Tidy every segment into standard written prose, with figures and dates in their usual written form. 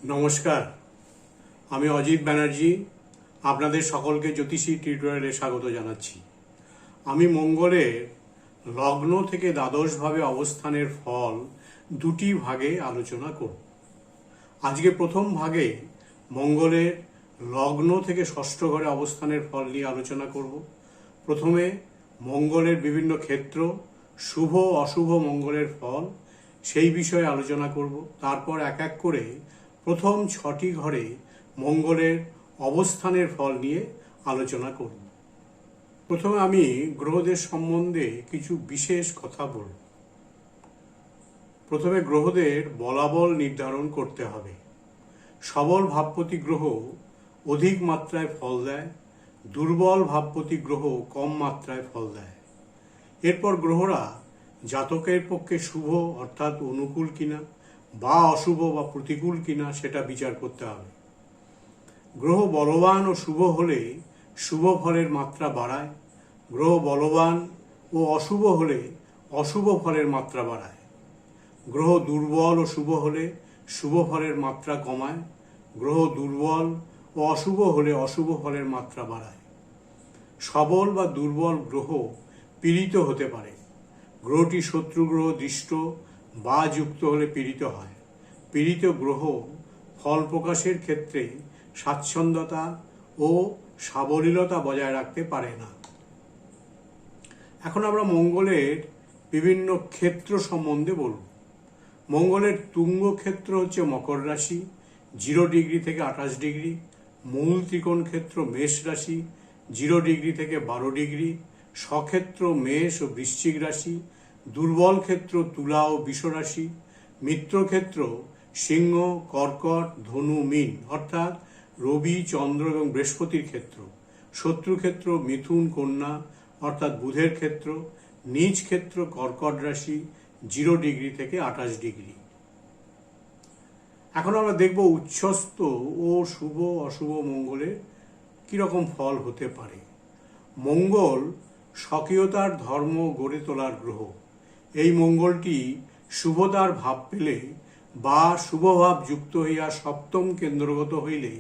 নমস্কার, আমি অজিত ব্যানার্জি আপনাদের সকলকে জ্যোতিষী টিউটোরিয়ালে স্বাগত জানাচ্ছি। আমি মঙ্গলের লগ্ন থেকে দ্বাদশভাবে অবস্থানের ফল দুটি ভাগে আলোচনা করব। আজকে প্রথম ভাগে মঙ্গলের লগ্ন থেকে ষষ্ঠ ঘরে অবস্থানের ফল নিয়ে আলোচনা করব। প্রথমে মঙ্গলের বিভিন্ন ক্ষেত্র, শুভ অশুভ মঙ্গলের ফল সেই বিষয়ে আলোচনা করব। তারপর এক এক করে প্রথম 6টি ঘরে মঙ্গলের অবস্থানের ফল নিয়ে আলোচনা করব। প্রথমে আমি গ্রহদের সম্বন্ধে কিছু বিশেষ কথা বলব। প্রথমে গ্রহদের বলাবল নির্ধারণ করতে হবে। সবল ভাবপতি গ্রহ অধিক মাত্রায় ফল দেয়, দুর্বল ভাবপতি গ্রহ কম মাত্রায় ফল দেয়। এরপর গ্রহরা জাতকের পক্ষে শুভ অর্থাৎ অনুকূল কিনা বা অশুভ বা প্রতিকূল কিনা সেটা বিচার করতে হবে। গ্রহ বলবান ও শুভ হলে শুভ ফলের মাত্রা বাড়ায়, গ্রহ বলবান ও অশুভ হলে অশুভ ফলের মাত্রা বাড়ায়। গ্রহ দুর্বল ও শুভ হলে শুভ ফলের মাত্রা কমায়, গ্রহ দুর্বল ও অশুভ হলে অশুভ ফলের মাত্রা বাড়ায়। সবল বা দুর্বল গ্রহ পীড়িত হতে পারে। গ্রহটি শত্রু গ্রহ দৃষ্ট বা যুক্ত হলে পীড়িত হয়। পীড়িত গ্রহ ফল প্রকাশের ক্ষেত্রে স্বাচ্ছন্দ্যতা ও সাবলীলতা বজায় রাখতে পারে না। এখন আমরা মঙ্গলের বিভিন্ন ক্ষেত্র সম্বন্ধে বলব। মঙ্গলের তুঙ্গ ক্ষেত্র হচ্ছে মকর রাশি 0 ডিগ্রি থেকে 28 ডিগ্রি, মূল ত্রিকোণ ক্ষেত্র মেষ রাশি 0 ডিগ্রি থেকে 12 ডিগ্রি, স্বক্ষেত্র মেষ ও বৃশ্চিক রাশি, দুর্বল ক্ষেত্র তুলা ও বৃষ রাশি, মিত্রক্ষেত্র সিংহ, কর্কট, ধনু, মীন অর্থাৎ রবি, চন্দ্র এবং বৃহস্পতির ক্ষেত্র, শত্রুক্ষেত্র মিথুন, কন্যা অর্থাৎ বুধের ক্ষেত্র, নিজ ক্ষেত্র কর্কট রাশি 0 ডিগ্রি থেকে 28 ডিগ্রি। এখন আমরা দেখব উচ্ছ্বস্ত ও শুভ অশুভ মঙ্গলের কিরকম ফল হতে পারে। মঙ্গল স্বকীয়তার ধর্ম গড়ে তোলার গ্রহ। এই মঙ্গলটি শুভতার ভাব পেলে বা শুভভাব যুক্ত হইয়া সপ্তম কেন্দ্রগত হইলে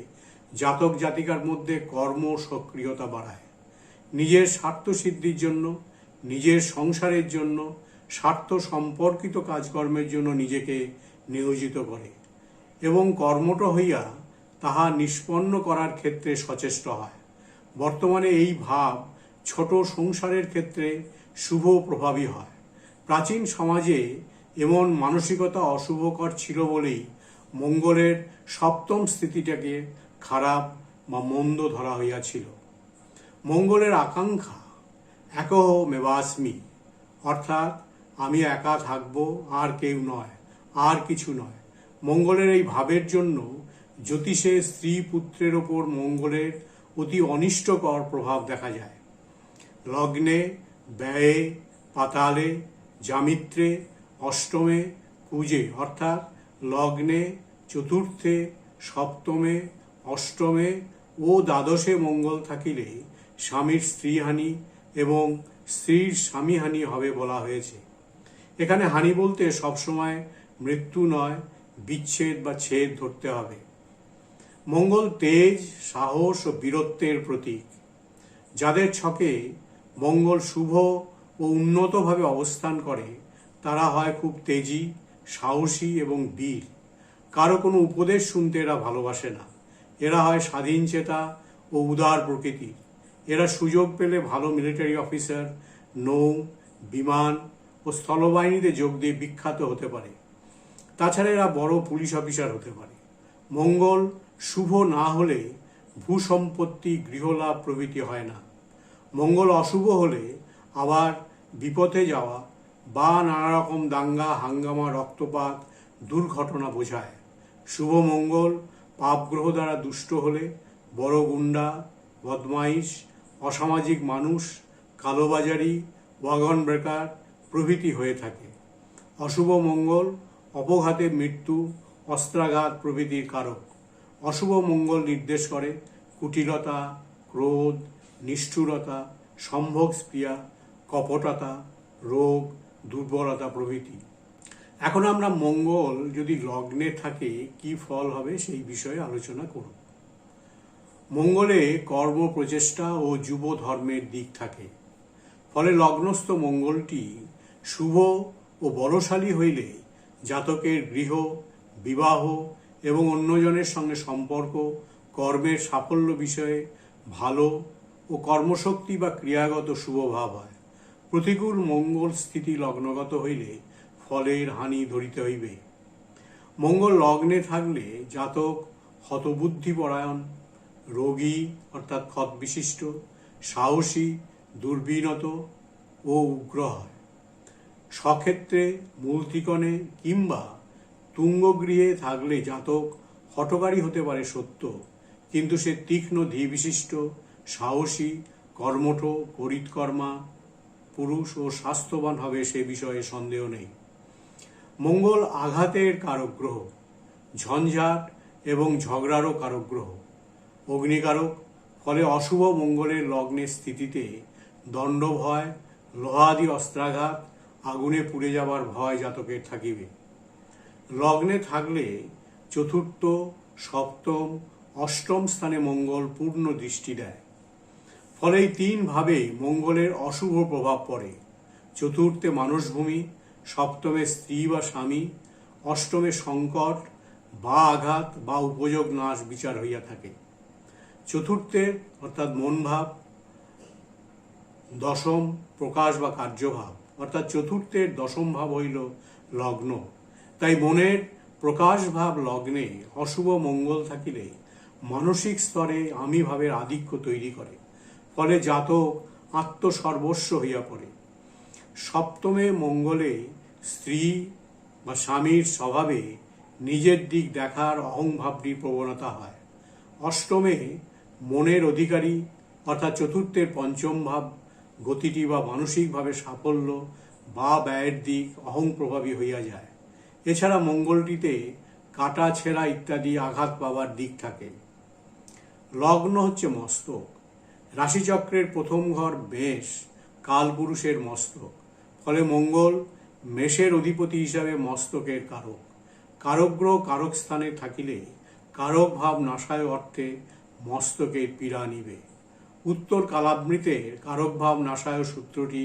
জাতক জাতিকার মধ্যে কর্ম সক্রিয়তা বাড়ায়। নিজের স্বার্থ সিদ্ধির জন্য, নিজের সংসারের জন্য, স্বার্থ সম্পর্কিত কাজকর্মের জন্য নিজেকে নিয়োজিত করে এবং কর্মঠ হইয়া তাহা নিষ্পন্ন করার ক্ষেত্রে সচেষ্ট হয়। বর্তমানে এই ভাব ছোট সংসারের ক্ষেত্রে শুভ প্রভাবী হয়। প্রাচীন সমাজে এমন মানসিকতা অশুভকর ছিল বলেই মঙ্গলের সপ্তম স্থিতিটাকে খারাপ বা মন্দ ধরা হইয়াছিল। মঙ্গলের আকাঙ্ক্ষা একহ মেবাস্মি অর্থাৎ আমি একা থাকব, আর কেউ নয়, আর কিছু নয়। মঙ্গলের এই ভাবের জন্য জ্যোতিষে স্ত্রী পুত্রের ওপর মঙ্গলের অতি অনিষ্টকর প্রভাব দেখা যায়। লগ্নে, ব্যয়ে, পাতালে, জামিত্রে, অষ্টমে, কুজে অর্থাৎ লগ্নে, চতুর্থে, সপ্তমে, অষ্টমে ও দ্বাদশে মঙ্গল থাকিলে স্বামীর স্ত্রীহানি এবং স্ত্রীর স্বামীহানি হবে বলা হয়েছে। এখানে হানি বলতে সবসময় মৃত্যু নয়, বিচ্ছেদ বা ছেদ ধরতে হবে। মঙ্গল তেজ, সাহস ও বীরত্বের প্রতীক। যাদের ছকে মঙ্গল শুভ ও উন্নতভাবে অবস্থান করে তারা হয় খুব তেজি, সাহসী এবং বীর। কারো কোনো উপদেশ শুনতে এরা ভালোবাসে না। এরা হয় স্বাধীনচেতা ও উদার প্রকৃতির। এরা সুযোগ পেলে ভালো মিলিটারি অফিসার, নৌ, বিমান ও স্থলবাহিনীতে যোগ দিয়ে বিখ্যাত হতে পারে। তাছাড়া এরা বড় পুলিশ অফিসার হতে পারে। মঙ্গল শুভ না হলে ভূসম্পত্তি, গৃহলাভ প্রভৃতি হয় না। মঙ্গল অশুভ হলে আবার বিপথে যাওয়া বা নানা রকম দাঙ্গা, হাঙ্গামা, রক্তপাত, দুর্ঘটনা বোঝায়। শুভ মঙ্গল পাপ গ্রহ দ্বারা দুষ্ট হলে বড় গুন্ডা, বদমাইশ, অসামাজিক মানুষ, কালোবাজারি, ওয়াগন ব্রেকার প্রভৃতি হয়ে থাকে। অশুভ মঙ্গল অপঘাতে মৃত্যু, অস্ত্রাঘাত প্রভৃতির কারক। অশুভ মঙ্গল নির্দেশ করে কুটিলতা, ক্রোধ, নিষ্ঠুরতা, সম্ভোগ স্প্রিয়া, কপটতা, রোগ, দুর্বলতা প্রভৃতি। এখন আমরা মঙ্গল যদি লগ্নে থাকে কি ফল হবে সেই বিষয়ে আলোচনা করব। মঙ্গলে কর্ম, প্রচেষ্টা ও যুব ধর্মের দিক থাকে। ফলে লগ্নস্থ মঙ্গলটি শুভ ও বলশালী হইলে জাতকের গৃহ, বিবাহ এবং অন্যজনের সঙ্গে সম্পর্ক, কর্মের সাফল্য বিষয়ে ভালো ও কর্মশক্তি বা ক্রিয়াগত শুভভাব হয়। প্রতিকূল মঙ্গল স্থিতি লগ্নগত হইলে ফলের হানি ধরিতে হইবে। মঙ্গল লগ্নে থাকলে জাতক হতবুদ্ধিপরায়ণ, রোগী অর্থাৎ ক্ষত বিশিষ্ট, সাহসী, দুর্বিনত ও উগ্র হয়। স্বক্ষেত্রে, মূল ত্রিকোণে কিংবা তুঙ্গগৃহে থাকলে জাতক হঠকারী হতে পারে সত্য, কিন্তু সে তীক্ষ্ণ ধীবিশিষ্ট, সাহসী, কর্মঠ, করিতকর্মা পুরুষ ও স্বাস্থ্যবান হবে সে বিষয়ে সন্দেহ নেই। মঙ্গল আঘাতের কারক গ্রহ, ঝঞ্ঝাট এবং ঝগড়ারও কারক গ্রহ, অগ্নিকারক। ফলে অশুভ মঙ্গলের লগ্নের স্থিতিতে দণ্ড ভয়, লোহাদি অস্ত্রাঘাত, আগুনে পুড়ে যাবার ভয় জাতকের থাকিবে। লগ্নে থাকলে চতুর্থ, সপ্তম, অষ্টম স্থানে মঙ্গল পূর্ণ দৃষ্টি দেয়। ফলে এই তিন ভাবেই মঙ্গলের অশুভ প্রভাব পড়ে। চতুর্থে মানসভূমি, সপ্তমে স্ত্রী বা স্বামী, অষ্টমে সংকট বা আঘাত বা উপযোগ নাশ বিচার হইয়া থাকে। চতুর্থের অর্থাৎ মন ভাব, দশম প্রকাশ বা কার্যভাব, অর্থাৎ চতুর্থের দশম ভাব হইল লগ্ন। তাই মনের প্রকাশ ভাব লগ্নে অশুভ মঙ্গল থাকিলে মানসিক স্তরে আমি ভাবের আধিক্য তৈরি করে। ফলে জাতক আত্মসর্বস্ব হইয়া পড়ে। সপ্তমে মঙ্গলে স্ত্রী বা স্বামীর স্বভাবে নিজের দিক দেখার অহংভাবটির প্রবণতা হয়। অষ্টমে মনের অধিকারী অর্থাৎ চতুর্থের পঞ্চম ভাব গতিটি বা মানসিকভাবে সাফল্য বা ব্যয়ের দিক অহং প্রভাবী হইয়া যায়। এছাড়া মঙ্গলটিতে কাটা ছেঁড়া ইত্যাদি আঘাত পাওয়ার দিক থাকে। লগ্ন হচ্ছে মস্তক। রাশিচক্রের প্রথম ঘর মেষ, কালপুরুষের মস্তক। ফলে মঙ্গল মেষের অধিপতি হিসাবে মস্তকের কারক। কারক গ্রহ কারক স্থানে থাকিলে কারক ভাব নাশায় অর্থে মস্তকের পীড়া নিবে। উত্তর কালাবৃতের কারক ভাব নাশায় সূত্রটি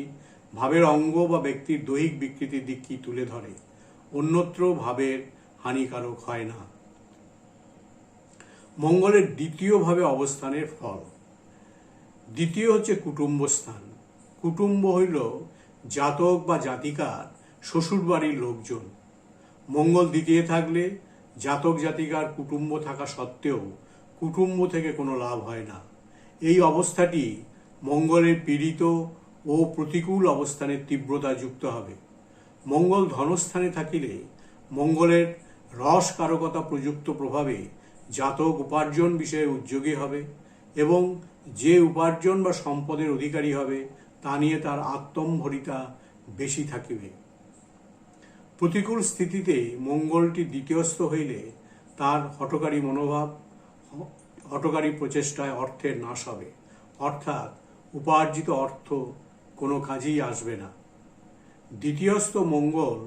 ভাবের অঙ্গ বা ব্যক্তির দৈহিক বিকৃতির দিকটি তুলে ধরে, অন্যত্র ভাবের হানিকারক হয় না। মঙ্গলের দ্বিতীয় ভাবে অবস্থানের ফল। দ্বিতীয় হচ্ছে কুটুম্ব স্থান। কুটুম্ব হইল জাতক বা জাতিকার শ্বশুর বাড়ির লোকজন। মঙ্গল দ্বিতীয় থাকলে জাতক জাতিকার কুটুম্ব থাকা সত্ত্বেও কুটুম্ব থেকে কোনো লাভ হয় না। এই অবস্থাটি মঙ্গলের পীড়িত ও প্রতিকূল অবস্থানের তীব্রতা যুক্ত হবে। মঙ্গল ধনস্থানে থাকিলে মঙ্গলের রস কারকতা প্রযুক্ত প্রভাবে জাতক উপার্জন বিষয়ে উদ্যোগী হবে এবং যে উপার্জন বা সম্পদের অধিকারী হবে তা নিয়ে তার আত্মম্ভরিতা বেশি থাকিবে। প্রতিকূল স্থিতিতে মঙ্গলটি দ্বিতীয়স্থ হইলে তার হঠকারী মনোভাব, হঠকারী প্রচেষ্টায় অর্থের নাশ হবে, অর্থাৎ উপার্জিত অর্থ কোনো কাজেই আসবে না। দ্বিতীয়স্থ মঙ্গল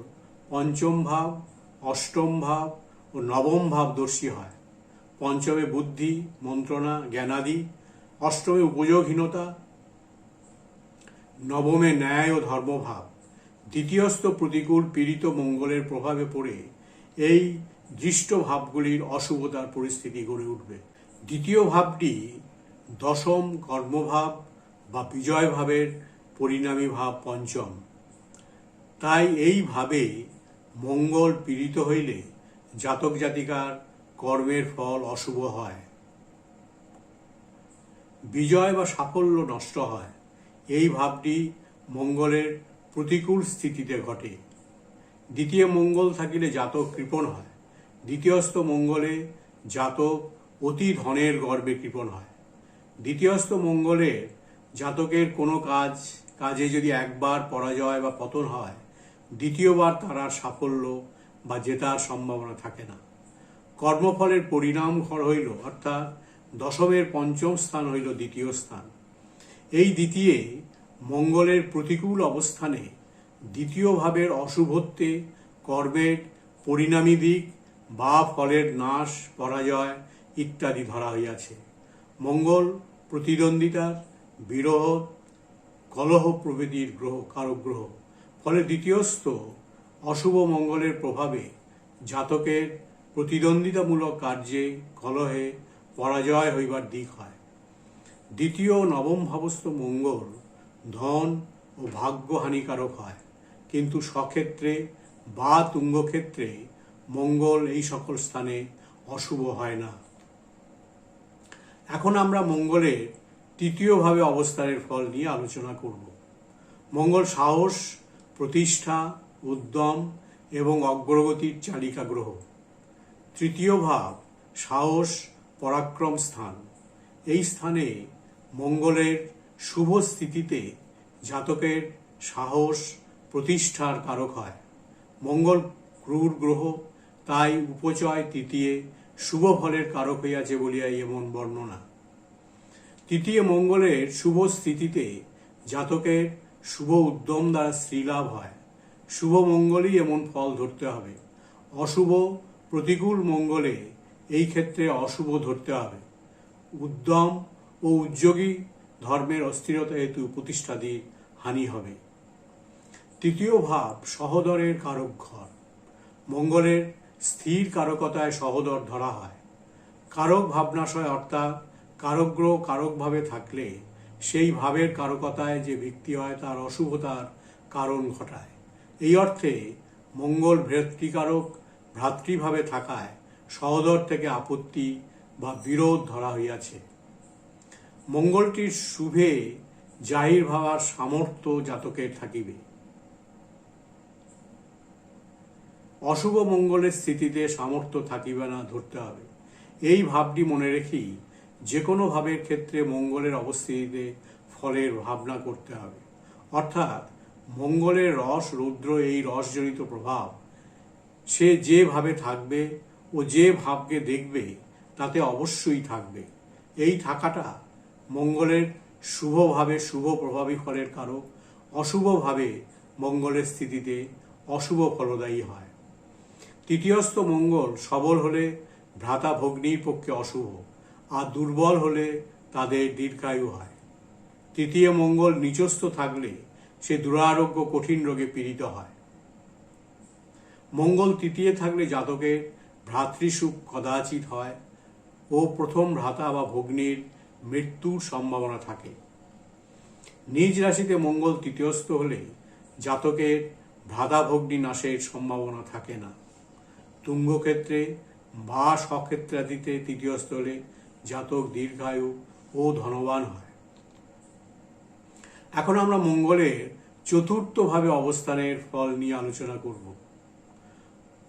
পঞ্চম ভাব, অষ্টম ভাব ও নবম ভাব দর্শী হয়। পঞ্চমে বুদ্ধি, মন্ত্রণা, জ্ঞানাদি, অষ্টমে উপযোগহীনতা, নবমে ন্যায় ও ধর্মভাব। দ্বিতীয়স্থ প্রতিকূল পীড়িত মঙ্গলের প্রভাবে পড়ে এই দৃষ্ট ভাবগুলির অশুভতার পরিস্থিতি গড়ে উঠবে। দ্বিতীয় ভাবটি দশম কর্মভাব বা বিজয় ভাবের পরিণামী ভাব পঞ্চম। তাই এইভাবে মঙ্গল পীড়িত হইলে জাতক জাতিকার কর্মের ফল অশুভ হয়, বিজয় বা সাফল্য নষ্ট হয়। এই ভাবটি মঙ্গলের প্রতিকূল স্থিতিতে ঘটে। দ্বিতীয় মঙ্গল থাকিলে জাতক কৃপণ হয়। দ্বিতীয়স্থ মঙ্গলে জাতক অতি ধনের গর্বে কৃপণ হয়। দ্বিতীয়স্থ মঙ্গলের জাতকের কোনো কাজে যদি একবার পরাজয় বা পতন হয়, দ্বিতীয়বার তার আর সাফল্য বা জেতার সম্ভাবনা থাকে না। কর্মফলের পরিণাম হইল অর্থাৎ দশমের পঞ্চম স্থান হইল দ্বিতীয় স্থান। এই দ্বিতীয় মঙ্গলের প্রতিকূল অবস্থানে দ্বিতীয় ভাবের অশুভত্বে কর্মের পরিণামী দিক বা ফলের নাশ, পরাজয় ইত্যাদি ধরা হইয়াছে। মঙ্গল প্রতিদ্বন্দ্বিতার, বিরহ, কলহ প্রভৃতির কারক গ্রহ। ফলে দ্বিতীয়স্থ অশুভ মঙ্গলের প্রভাবে জাতকের প্রতিদ্বন্দ্বিতামূলক কার্যে, কলহে পরাজয় হইবার দিক হয়। দ্বিতীয় নবম ভাবস্থ মঙ্গল ধন ও ভাগ্য হানিকারক হয়, কিন্তু স্বক্ষেত্রে বা তুঙ্গক্ষেত্রে মঙ্গল এই সকল স্থানে অশুভ হয় না। এখন আমরা মঙ্গলের তৃতীয়ভাবে অবস্থানের ফল নিয়ে আলোচনা করব। মঙ্গল সাহস, প্রতিষ্ঠা, উদ্যম এবং অগ্রগতির চালিকা গ্রহ। তৃতীয় ভাব সাহস, পরাক্রম স্থান। এই স্থানে মঙ্গলের শুভ স্থিতিতে জাতকের সাহস, প্রতিষ্ঠার কারক হয়। মঙ্গল ক্রূর গ্রহ, তাই উপচয় তৃতীয় শুভ ফলের কারক হইয়াছে বলিয়া এমন বর্ণনা। তৃতীয় মঙ্গলের শুভ স্থিতিতে জাতকের শুভ উদ্যম দ্বারা শ্রীলাভ হয়। শুভ মঙ্গলই এমন ফল ধরতে হবে। অশুভ প্রতিকূল মঙ্গলে এই ক্ষেত্রে অশুভ ধরতে হবে। উদ্যম ও উদ্যোগী ধর্মের অস্থিরতা হেতু প্রতিষ্ঠাদি হানি হবে। তৃতীয় ভাব সহোদরের কারক ঘর। মঙ্গলের স্থির কারকতায় সহোদর ধরা হয়। কারক ভাবনাশয়, অর্থাৎ কারক গ্রহ কারকভাবে থাকলে সেই ভাবের কারকতায় যে ব্যক্তি হয় তার অশুভতার কারণ ঘটায়। এই অর্থে মঙ্গল ভ্রাতৃভাবে থাকায় সহোদর থেকে আপত্তি বা বিরোধ ধরা হইয়াছে। মঙ্গলটির শুভে জাহির ভাবার সামর্থ্য জাতকের থাকিবে। অশুভ মঙ্গলের স্থিতিতে সামর্থ্য থাকিবে না ধরতে হবে। এই ভাবটি মনে রেখি যে কোনো ভাবের ক্ষেত্রে মঙ্গলের অবস্থিতিতে ফলের ভাবনা করতে হবে। অর্থাৎ মঙ্গলের রস, রৌদ্র, এই রসজনিত প্রভাব সে যে ভাবে থাকবে ও যে ভাবকে দেখবে তাতে অবশ্যই থাকবে। এই থাকাটা মঙ্গলের শুভভাবে শুভ প্রভাবী ফলের কারক। অশুভভাবে মঙ্গলের স্থিতিতে অশুভ ফলদায়ী হয়। তৃতীয়স্থ মঙ্গল সবল হলে ভ্রাতা ভগ্নীর পক্ষে অশুভ, আর দুর্বল হলে তাদের দীর্ঘায়ু হয়। তৃতীয় মঙ্গল নিচস্থ থাকলে সে দুরারোগ্য, কঠিন রোগে পীড়িত হয়। মঙ্গল তৃতীয় থাকলে জাতকের ভ্রাতৃসুখ কদাচিৎ হয় ও প্রথম ভ্রাতা বা ভগ্নীর মৃত্যুর সম্ভাবনা থাকে। নিজ রাশিতে মঙ্গল তৃতীয়স্থ হলে জাতকের ভ্রাতা ভগ্নী নাশের সম্ভাবনা থাকে না। তুঙ্গক্ষেত্রে বা স্বক্ষেত্রাদিতে তৃতীয়স্থ হলে জাতক দীর্ঘায়ু ও ধনবান হয়। এখন আমরা মঙ্গলের চতুর্থভাবে অবস্থানের ফল নিয়ে আলোচনা করব।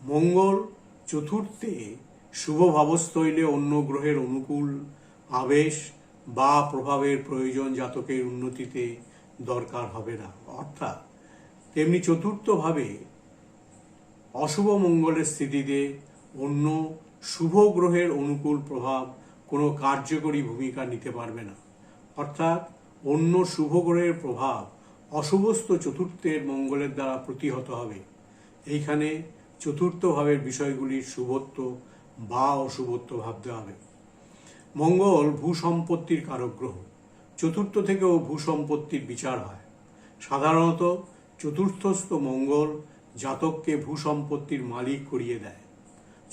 মঙ্গল চতুর্থে শুভ ভাবস্থ হইলে অন্য গ্রহের অনুকূল আবেশ বা প্রভাবের প্রয়োজন জাতকের উন্নতিতে দরকার হবে না। অর্থাৎ তেমনি চতুর্থভাবে অশুভ মঙ্গলের স্থিতিতে অন্য শুভ গ্রহের অনুকূল প্রভাব কোনো কার্যকরী ভূমিকা নিতে পারবে না। অর্থাৎ অন্য শুভ গ্রহের প্রভাব অশুভস্থ চতুর্থের মঙ্গলের দ্বারা প্রতিহত হবে। এইখানে চতুর্থ ভাবের বিষয়গুলির শুভত্ব বা অশুভত্ব ভাবতে হবে। মঙ্গল ভূসম্পত্তির কারক গ্রহ। চতুর্থ থেকেও ভূসম্পত্তির বিচার হয়। সাধারণত চতুর্থস্থ মঙ্গল জাতককে ভূসম্পত্তির মালিক করিয়ে দেয়।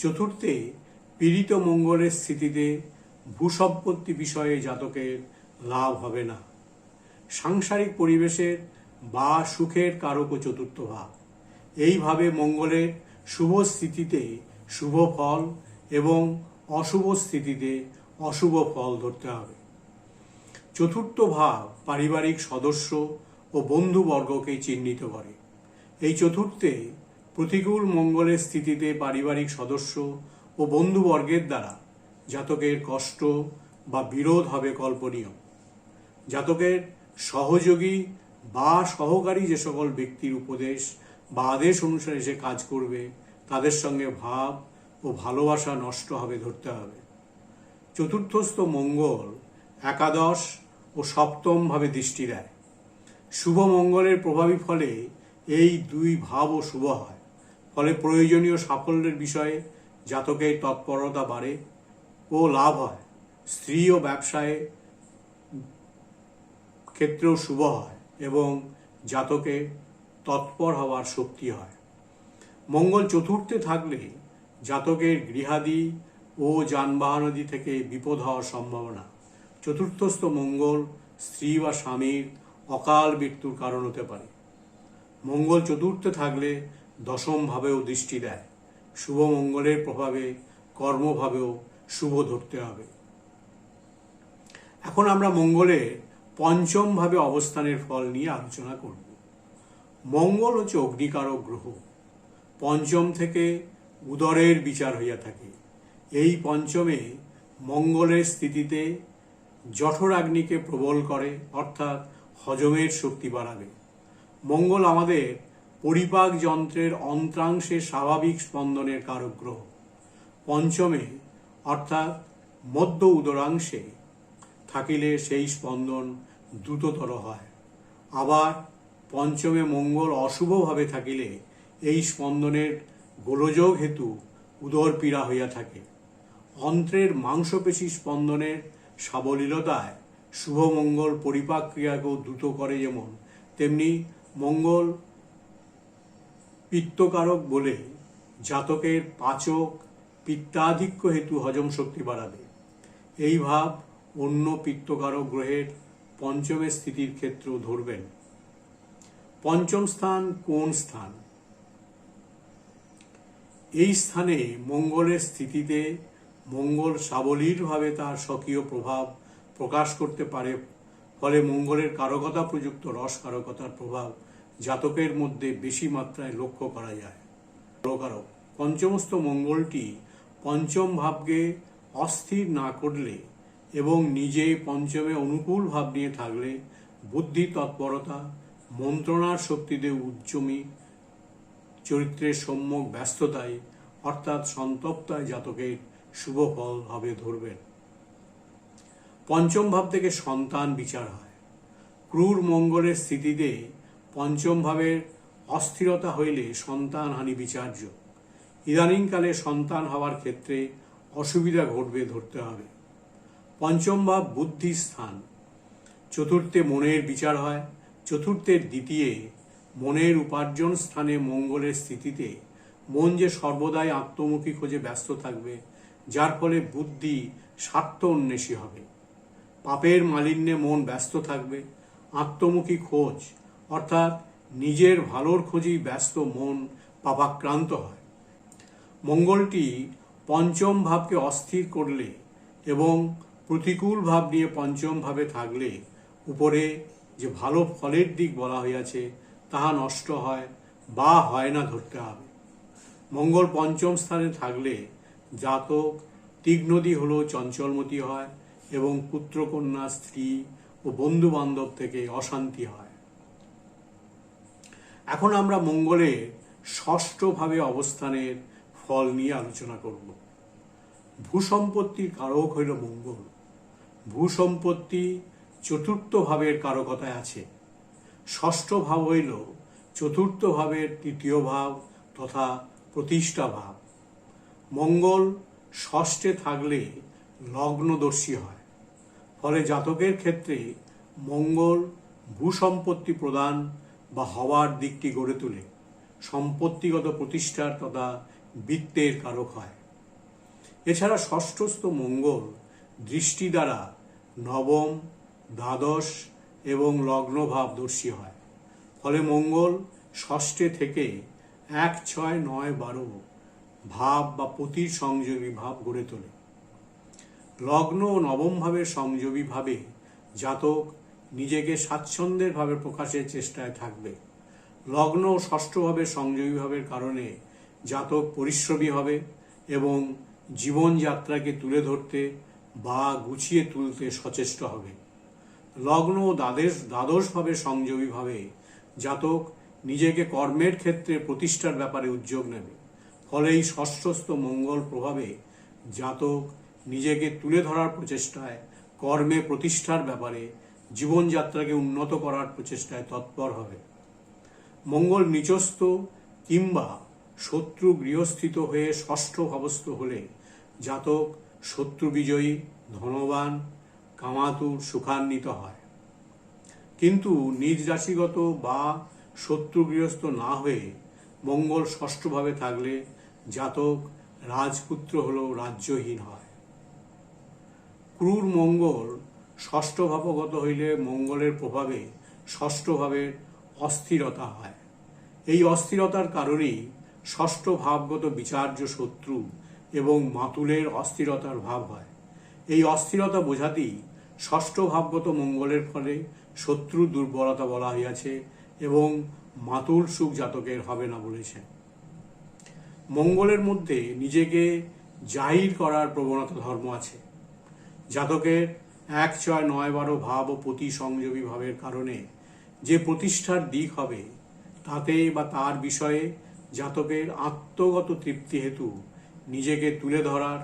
চতুর্থে পীড়িত মঙ্গলের স্থিতিতে ভূসম্পত্তি বিষয়ে জাতকের লাভ হবে না। সাংসারিক পরিবেশের বা সুখের কারক ও চতুর্থ ভাব। এইভাবে মঙ্গলের শুভ স্থিতিতে শুভ ফল এবং অশুভ স্থিতিতে অশুভ ফল ধরতে হবে। চতুর্থ ভাব পারিবারিক সদস্য ও বন্ধুবর্গকে চিহ্নিত করে। এই চতুর্থে প্রতিকূল মঙ্গলের স্থিতিতে পারিবারিক সদস্য ও বন্ধুবর্গের দ্বারা জাতকের কষ্ট বা বিরোধ হবে কল্পনীয়। জাতকের সহযোগী বা সহকারী যে সকল ব্যক্তির উপদেশ বা আদেশ অনুসারে সে কাজ করবে তাদের সঙ্গে ভাব ও ভালোবাসা নষ্ট হবে ধরতে হবে। চতুর্থস্থ মঙ্গল একাদশ ও সপ্তম ভাবে দৃষ্টি দেয়। শুভ মঙ্গলের প্রভাবী ফলে এই দুই ভাবও শুভ হয়। ফলে প্রয়োজনীয় সাফল্যের বিষয়ে জাতকের তৎপরতা বাড়ে ও লাভ হয়। স্ত্রী ও ব্যবসায় ক্ষেত্রেও শুভ হয় এবং জাতকে তৎপর হওয়ার শক্তি হয়। মঙ্গল চতুর্থে থাকলে জাতকের গৃহাদি ও যানবাহনাদি থেকে বিপদ হওয়ার সম্ভাবনা। চতুর্থস্থ মঙ্গল স্ত্রী বা স্বামীর অকাল মৃত্যুর কারণ হতে পারে। মঙ্গল চতুর্থে থাকলে দশম ভাবেও দৃষ্টি দেয়। শুভ মঙ্গলের প্রভাবে কর্মভাবেও শুভ ধরতে হবে। এখন আমরা মঙ্গলের পঞ্চম ভাবে অবস্থানের ফল নিয়ে আলোচনা করব। মঙ্গল হচ্ছে অগ্নিকারক গ্রহ। পঞ্চম থেকে উদরের বিচার হইয়া থাকে। এই পঞ্চমে মঙ্গলের স্থিতিতে জঠরাগ্নিকে প্রবল করে, অর্থাৎ হজমের শক্তি বাড়াবে। মঙ্গল আমাদের পরিপাক যন্ত্রের অন্ত্রাংশে স্বাভাবিক স্পন্দনের কারক গ্রহ। পঞ্চমে অর্থাৎ মধ্য উদরাংশে থাকিলে সেই স্পন্দন দ্রুততর হয়। আবার পঞ্চমে মঙ্গল অশুভভাবে থাকিলে এই স্পন্দনের গোলযোগ হেতু উদর পীড়া হইয়া থাকে। অন্ত্রের মাংসপেশী স্পন্দনের সাবলীলতায় শুভ মঙ্গল পরিপাক ক্রিয়াকেও দ্রুত করে, যেমন তেমনি মঙ্গল পিত্তকারক বলে জাতকের পাচক পিত্তাধিক্য হেতু হজম শক্তি বাড়াবে। এই ভাব অন্য পিত্তকারক গ্রহের পঞ্চমে স্থিতির ক্ষেত্রেও ধরবেন। পঞ্চম স্থান কোন স্থান? এই স্থানে মঙ্গলের স্থিতিতে মঙ্গল সাবলীলভাবে তার স্বকীয় প্রভাব প্রকাশ করতে পারে। ফলে মঙ্গলের কারকতা প্রযুক্ত রস কারকতার প্রভাব জাতকের মধ্যে বেশি মাত্রায় লক্ষ্য করা যায়। কারক পঞ্চমস্থ মঙ্গলটি পঞ্চম ভাবকে অস্থির না করলে এবং নিজে পঞ্চমে অনুকূল ভাব নিয়ে থাকলে বুদ্ধি তৎপরতা, মন্ত্রণার শক্তিতে উদ্যমী, চরিত্রের সম্যক ব্যস্ততায় অর্থাৎ সন্তপ্তায় জাতকের শুভ ফল হবে ধরবেন। পঞ্চম ভাব থেকে সন্তান বিচার হয়। ক্রূর মঙ্গলের স্থিতিতে পঞ্চম ভাবের অস্থিরতা হইলে সন্তান হানি বিচার্য। ইদানিংকালে সন্তান হওয়ার ক্ষেত্রে অসুবিধা ঘটবে ধরতে হবে। পঞ্চম ভাব বুদ্ধির স্থান। চতুর্থে মনের বিচার হয়। চতুর্থের দ্বিতীয় মনের উপার্জন স্থানে মঙ্গলের স্থিতিতে মন যে সর্বদাই আত্মমুখী খোঁজে ব্যস্ত থাকবে, যার ফলে বুদ্ধি স্বার্থ উন্মেষী হবে। পাপের মালিন্যে মন ব্যস্ত থাকবে। আত্মমুখী খোঁজ অর্থাৎ নিজের ভালোর খোঁজেই ব্যস্ত মন পাপাক্রান্ত হয়। মঙ্গলটি পঞ্চম ভাবকে অস্থির করলে এবং প্রতিকূল ভাব নিয়ে পঞ্চম ভাবে থাকলে উপরে যে ভালো ফলের দিক বলা হইয়াছে তাহা নষ্ট হয় বা হয় না ধরতে হবে। মঙ্গল পঞ্চম স্থানে থাকলে জাতক তীক্ষ্ণদী হলেও চঞ্চলমতি হয় এবং পুত্রকন্যা, স্ত্রী ও বন্ধু বান্ধব থেকে অশান্তি হয়। এখন আমরা মঙ্গলের ষষ্ঠ ভাবে অবস্থানের ফল নিয়ে আলোচনা করব। ভূসম্পত্তির কারক হইল মঙ্গল। ভূসম্পত্তি চতুর্থ ভাবের কারকতায় আছে। ষষ্ঠ ভাব হইল চতুর্থ ভাবের তৃতীয় ভাব তথা প্রতিষ্ঠা ভাব। মঙ্গল ষষ্ঠে থাকলে লগ্নদর্শী হয়। ফলে জাতকের ক্ষেত্রে মঙ্গল ভূসম্পত্তি প্রদান বা হওয়ার দিকটি গড়ে তোলে। সম্পত্তিগত প্রতিষ্ঠার তথা বৃত্তের কারক হয়। এছাড়া ষষ্ঠস্থ মঙ্গল দৃষ্টি দ্বারা নবম, দ্বাদশ এবং লগ্নভাবদর্শী হয়। ফলে মঙ্গল ষষ্ঠে থেকে 1, 6, 9, 12 ভাব বা পতির সংযোগী ভাব গড়ে তোলে। লগ্ন ও নবম ভাবের সংযোগী ভাবে জাতক নিজেকে স্বাচ্ছন্দ্যের ভাবে প্রকাশের চেষ্টায় থাকবে। লগ্ন ও ষষ্ঠ ভাবের সংযোগী ভাবের কারণে জাতক পরিশ্রমী হবে এবং জীবনযাত্রাকে তুলে ধরতে বা গুছিয়ে তুলতে সচেষ্ট হবে। লগ্ন ও দ্বাদশ ভাবের সংযোগী ভাবে জাতক নিজেকে কর্মের ক্ষেত্রে প্রতিষ্ঠার ব্যাপারে উদ্যোগ নেবে। ফলে এই ষষ্ঠস্থ মঙ্গল প্রভাবে জাতক নিজেকে তুলে ধরার প্রচেষ্টায়, কর্মে প্রতিষ্ঠার ব্যাপারে, জীবনযাত্রাকে উন্নত করার প্রচেষ্টায় তৎপর হবে। মঙ্গল নিচস্থ কিংবা শত্রু গৃহস্থিত হয়ে ষষ্ঠ ভাবস্থ হলে জাতক শত্রু বিজয়ী, ধনবান, কামাতুর, সুখান্বিত হয়। কিন্তু নিজ রাশিগত বা শত্রু গৃহস্থ না হয়ে মঙ্গল ষষ্ঠভাবে থাকলে জাতক রাজপুত্র হলেও রাজ্যহীন হয়। ক্রূর মঙ্গল ষষ্ঠ ভাবগত হইলে মঙ্গলের প্রভাবে ষষ্ঠভাবের অস্থিরতা হয়। এই অস্থিরতার কারণেই ষষ্ঠ ভাবগত বিচার্য শত্রু এবং মাতুলের অস্থিরতার ভাব হয়। এই অস্থিরতা বোঝাতেই ষষ্ঠ ভাবগত মঙ্গলের ফলে শত্রু দুর্বলতা বলা হইয়াছে এবং মাতুল সুখ জাতকের হবে না বলেছে। মঙ্গলের মধ্যে নিজেকে জাহির করার প্রবণতা ধর্ম আছে। জাতকের 1, 6, 9, 12 ভাব ও প্রতি সংযোগী ভাবের কারণে যে প্রতিষ্ঠার দিক হবে তাতে বা তার বিষয়ে জাতকের আত্মগত তৃপ্তি হেতু নিজেকে তুলে ধরার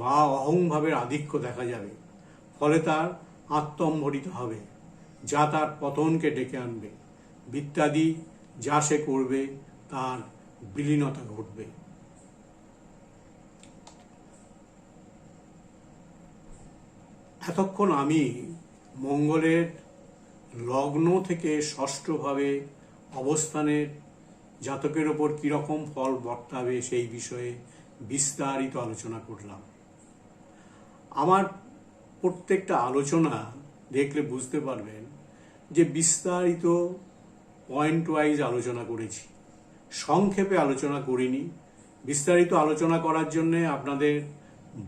বা অহংভাবের আধিক্য দেখা যাবে। ফলে তার আত্মম্ভরিত হবে, যা তার পতনকে ডেকে আনবে। ইত্যাদি যা সে করবে তার বিলীনতা ঘটবে। এতক্ষণ আমি মঙ্গলের লগ্ন থেকে ষষ্ঠভাবে অবস্থানের জাতকের ওপর কীরকম ফল বর্তাবে সেই বিষয়ে বিস্তারিত আলোচনা করলাম। আমার প্রত্যেকটা আলোচনা দেখলে বুঝতে পারবেন যে বিস্তারিত পয়েন্ট ওয়াইজ আলোচনা করেছি, সংক্ষেপে আলোচনা করিনি। বিস্তারিত আলোচনা করার জন্যে আপনাদের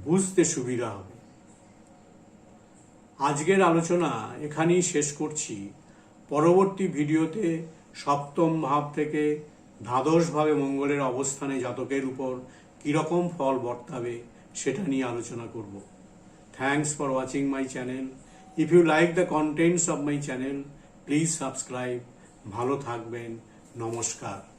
বুঝতে সুবিধা হবে। আজকের আলোচনা এখানেই শেষ করছি। পরবর্তী ভিডিওতে সপ্তম ভাব থেকে দ্বাদশভাবে মঙ্গলের অবস্থানে জাতকের উপর কীরকম ফল বর্তাবে সেটা নিয়ে আলোচনা করব। Thanks for watching my channel. If you like the contents of my channel, please subscribe. ভালো থাকবেন। নমস্কার।